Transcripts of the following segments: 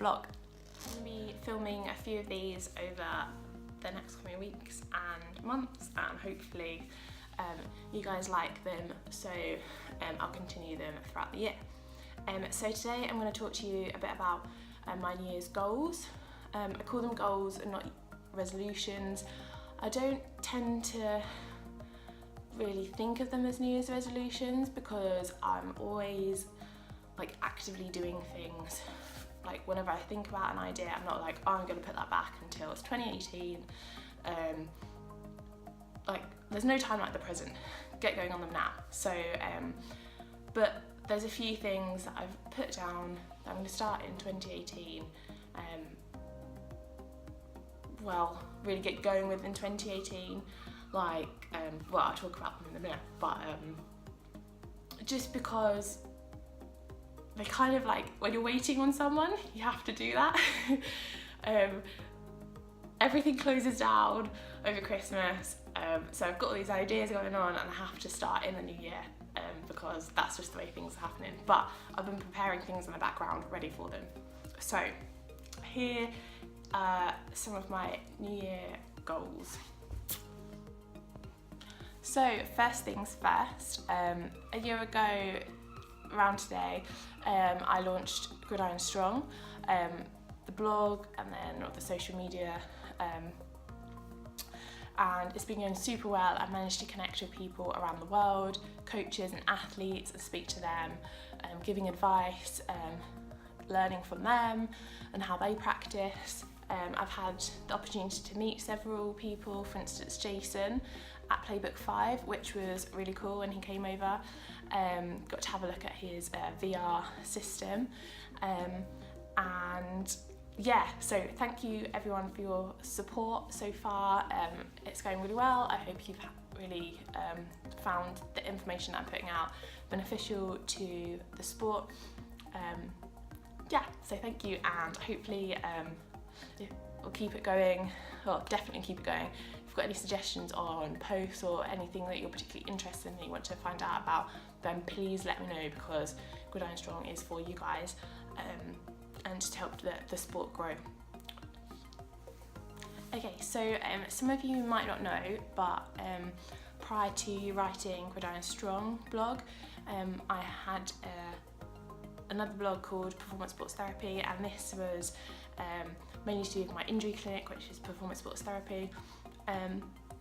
vlog. I'm going to be filming a few of these over the next coming weeks and months, and hopefully you guys like them, so I'll continue them throughout the year. So today I'm going to talk to you a bit about my New Year's goals. I call them goals and not resolutions. I don't tend to really think of them as New Year's resolutions because I'm always like actively doing things. Like whenever I think about an idea, I'm not like, oh, I'm going to put that back until it's 2018. Like there's no time like the present. Get going on them now. So, but there's a few things that I've put down that I'm going to start in 2018. Well, really get going with in 2018. Like, well, I'll talk about them in a minute, but just because they kind of like, when you're waiting on someone, you have to do that. Everything closes down over Christmas, so I've got all these ideas going on and I have to start in the new year because that's just the way things are happening. But I've been preparing things in the background, ready for them. So here are some of my New Year goals. So first things first, a year ago around today, I launched Gridiron Strong, the blog and then the social media, and it's been going super well. I've managed to connect with people around the world, coaches and athletes, and speak to them, giving advice, learning from them and how they practice. I've had the opportunity to meet several people, for instance Jason at Playbook 5, which was really cool when he came over. Got to have a look at his VR system, and yeah, so thank you everyone for your support so far. It's going really well. I hope you've really found the information that I'm putting out beneficial to the sport. Yeah, so thank you, and hopefully we'll keep it going, well, definitely keep it going. If you've got any suggestions on posts or anything that you're particularly interested in that you want to find out about, then please let me know, because Gridiron Strong is for you guys, and to help the sport grow. Okay, so some of you might not know, but prior to writing Gridiron Strong blog, I had another blog called Performance Sports Therapy, and this was mainly to do with my injury clinic, which is performance sports therapy.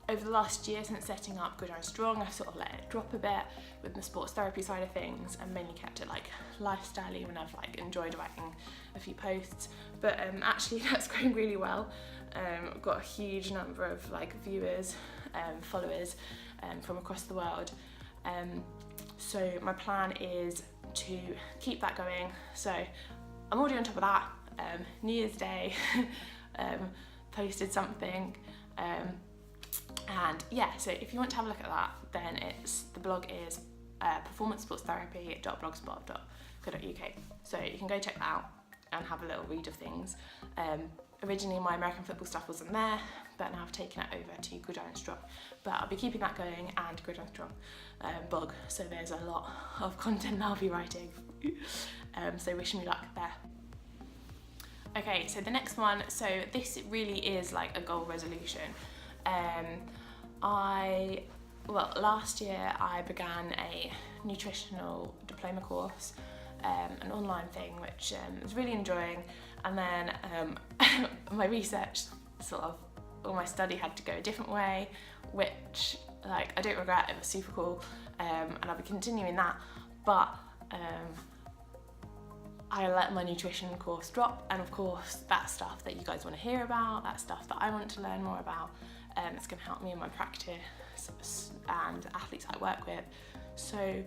Over the last year since setting up Gridiron Strong, I've sort of let it drop a bit with the sports therapy side of things and mainly kept it like lifestyle-y when I've like enjoyed writing a few posts. But actually that's going really well. I've got a huge number of like viewers, followers from across the world. So my plan is to keep that going. So I'm already on top of that. New Year's Day, posted something, and yeah, so if you want to have a look at that, then the blog is performancesportstherapy.blogspot.co.uk, so you can go check that out and have a little read of things. Originally my American football stuff wasn't there, but now I've taken it over to Gridiron Strong, but I'll be keeping that going, and Gridiron Strong blog, so there's a lot of content I'll be writing. So wish me luck there. Okay, so the next one, so this really is like a goal resolution. Last year I began a nutritional diploma course, an online thing, which I was really enjoying, and then my research all my study had to go a different way, which like I don't regret. It was super cool, and I'll be continuing that, but I let my nutrition course drop, and of course that's stuff that you guys want to hear about, that's stuff that I want to learn more about. It's going to help me in my practice and athletes I work with. So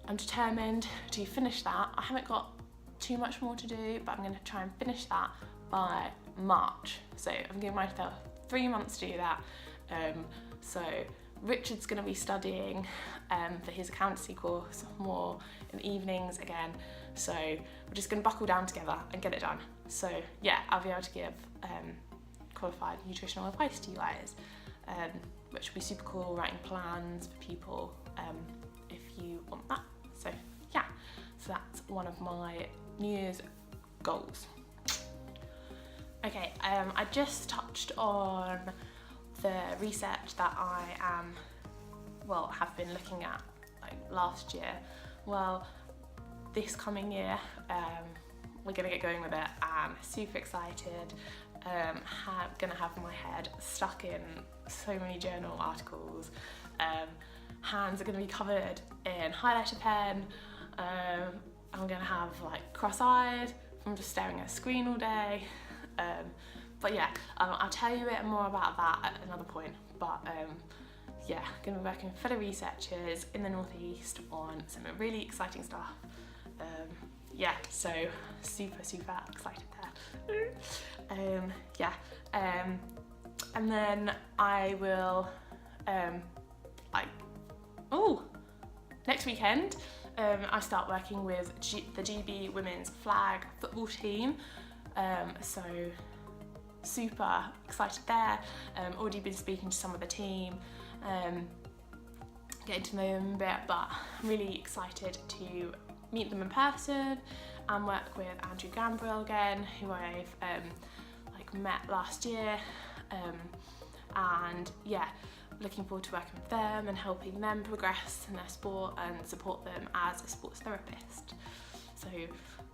I'm determined to finish that. I haven't got too much more to do, but I'm going to try and finish that by March. So I'm giving myself 3 months to do that. So Richard's going to be studying for his accountancy course more in the evenings again. So we're just going to buckle down together and get it done. So yeah, I'll be able to give qualified nutritional advice to you guys, which will be super cool, writing plans for people if you want that. So yeah, so that's one of my New Year's goals. Okay, I just touched on the research that I have been looking at like last year. Well, this coming year, we're gonna get going with it. I'm super excited. Gonna have my head stuck in so many journal articles. Hands are gonna be covered in highlighter pen. I'm gonna have like cross-eyed from just staring at a screen all day. But yeah, I'll tell you a bit more about that at another point. But yeah, gonna be working with fellow researchers in the Northeast on some really exciting stuff. Yeah, so super excited there. Yeah, and then I will next weekend I start working with the GB women's flag football team. So super excited there. Already been speaking to some of the team, getting to know them a bit, but I'm really excited to meet them in person and work with Andrew Gambrill again, who I've met last year, and yeah, looking forward to working with them and helping them progress in their sport and support them as a sports therapist. So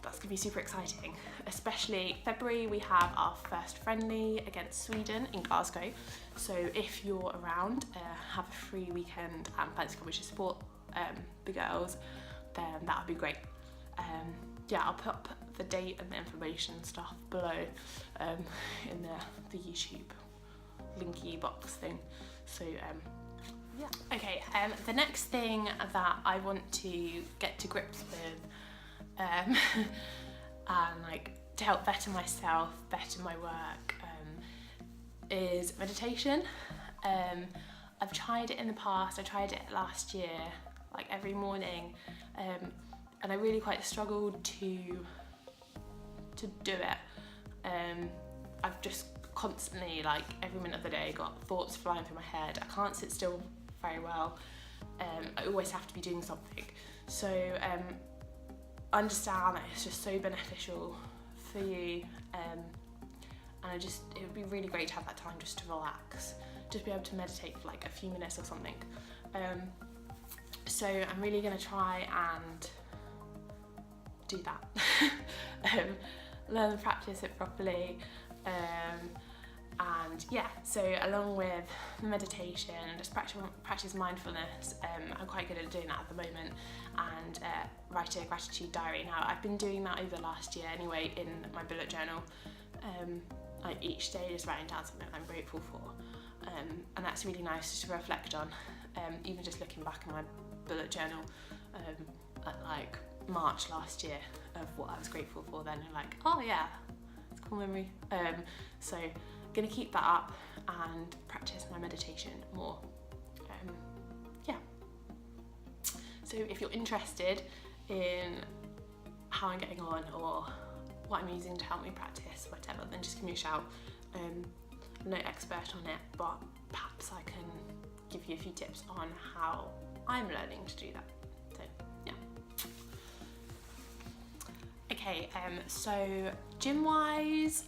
that's gonna be super exciting. Especially February, we have our first friendly against Sweden in Glasgow. So if you're around, have a free weekend and fancy come to support the girls, then that would be great. Yeah, I'll put up the date and the information stuff below in the YouTube linky box thing. So yeah. Okay, the next thing that I want to get to grips with and like to help better myself, better my work, is meditation. I've tried it in the past. I tried it last year, like every morning, and I really quite struggled to do it. I've just constantly, like every minute of the day, got thoughts flying through my head. I can't sit still very well. I always have to be doing something. So I understand that it's just so beneficial for you, and it would be really great to have that time just to relax, just be able to meditate for like a few minutes or something. So I'm really gonna try and do that. Learn and practice it properly. And yeah, so along with meditation and just practice mindfulness, I'm quite good at doing that at the moment, and write a gratitude diary. Now, I've been doing that over the last year anyway in my bullet journal, like each day just writing down something I'm grateful for, and that's really nice just to reflect on, even just looking back in my bullet journal at like March last year of what I was grateful for then, and like, oh yeah, it's a cool memory. So gonna keep that up and practice my meditation more. Yeah. So if you're interested in how I'm getting on or what I'm using to help me practice, whatever, then just give me a shout. I'm no expert on it, but perhaps I can give you a few tips on how I'm learning to do that. So yeah. Okay, so gym-wise,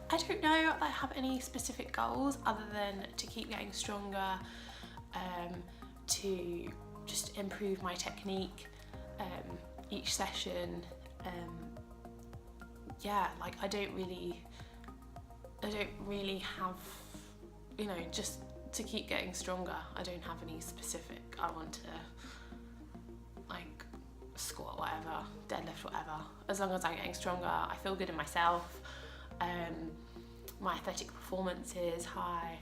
I don't know that I have any specific goals other than to keep getting stronger, to just improve my technique each session. Yeah, like I don't really have, just to keep getting stronger. I don't have any specific, I want to like squat whatever, deadlift whatever. As long as I'm getting stronger, I feel good in myself. My athletic performance is high.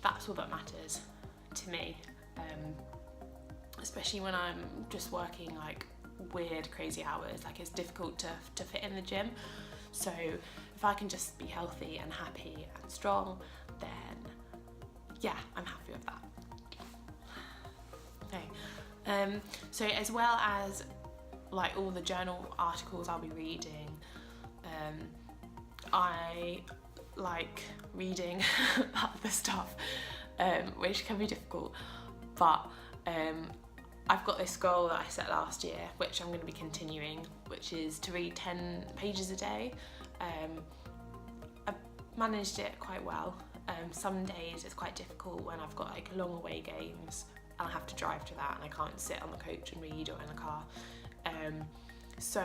That's all that matters to me, especially when I'm just working like weird, crazy hours. Like it's difficult to fit in the gym. So if I can just be healthy and happy and strong, then yeah, I'm happy with that. Okay. So as well as like all the journal articles I'll be reading, I like reading other stuff, which can be difficult, but I've got this goal that I set last year, which I'm going to be continuing, which is to read 10 pages a day, managed it quite well. Some days it's quite difficult when I've got like long away games and I have to drive to that and I can't sit on the coach and read or in the car. So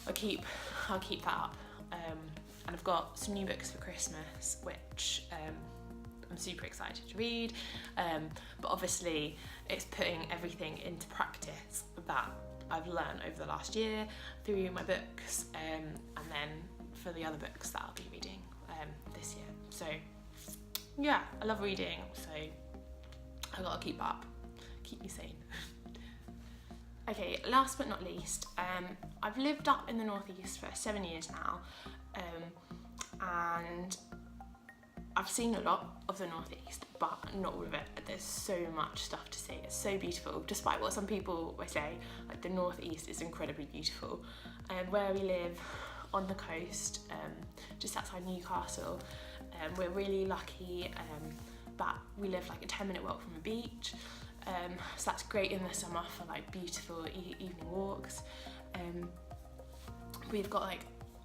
I'll keep that up. And I've got some new books for Christmas, which I'm super excited to read. But obviously it's putting everything into practice that I've learned over the last year through my books, and then for the other books that I'll be reading this year. So yeah, I love reading, so I've got to keep up, keep me sane. Okay, last but not least, I've lived up in the northeast for 7 years now, and I've seen a lot of the northeast, but not all of it. There's so much stuff to see. It's so beautiful, despite what some people may say. Like, the northeast is incredibly beautiful. Where we live on the coast, just outside Newcastle, we're really lucky that we live like a 10-minute walk from a beach. So that's great in the summer for like beautiful evening walks. We've got like,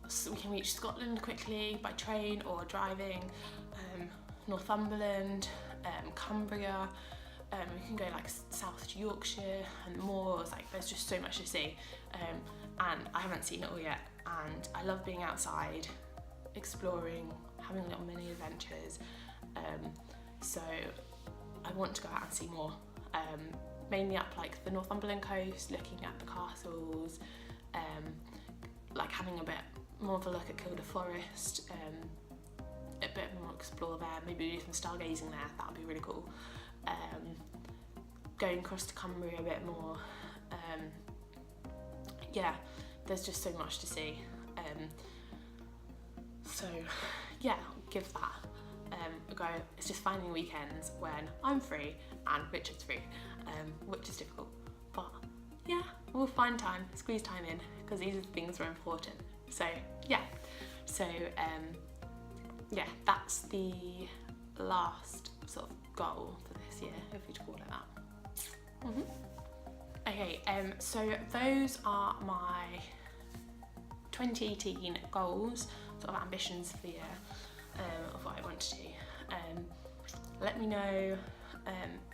so we can reach Scotland quickly by train or driving, Northumberland, Cumbria, we can go like south to Yorkshire and the moors. Like, there's just so much to see, and I haven't seen it all yet, and I love being outside, exploring, having little mini adventures, so I want to go out and see more, mainly up like the Northumberland coast, looking at the castles, like having a bit more of a look at Kilda Forest, a bit more explore there, maybe do some stargazing there, that would be really cool. Going across to Cumbria a bit more, yeah, there's just so much to see. So yeah, give that a go. It's just finding weekends when I'm free and Richard's free, which is difficult, but yeah, we'll find time, squeeze time in, because these things are important. So yeah, yeah, that's the last sort of goal for this year, if you'd call it that. Okay, so those are my 2018 goals, sort of ambitions for the year, of what I want to do. Let me know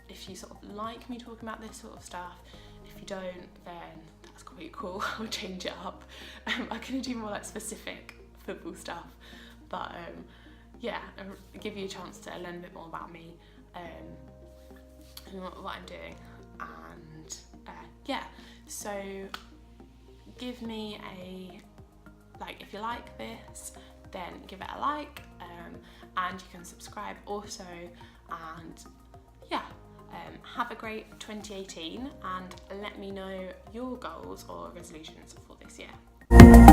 if you sort of like me talking about this sort of stuff. If you don't, then that's quite cool. I'll change it up. I'm gonna do more like specific football stuff, but yeah, I'll give you a chance to learn a bit more about me, and what I'm doing, and yeah, so give me a like if you like this, then give it a like, and you can subscribe also, and yeah, have a great 2018 and let me know your goals or resolutions for this year.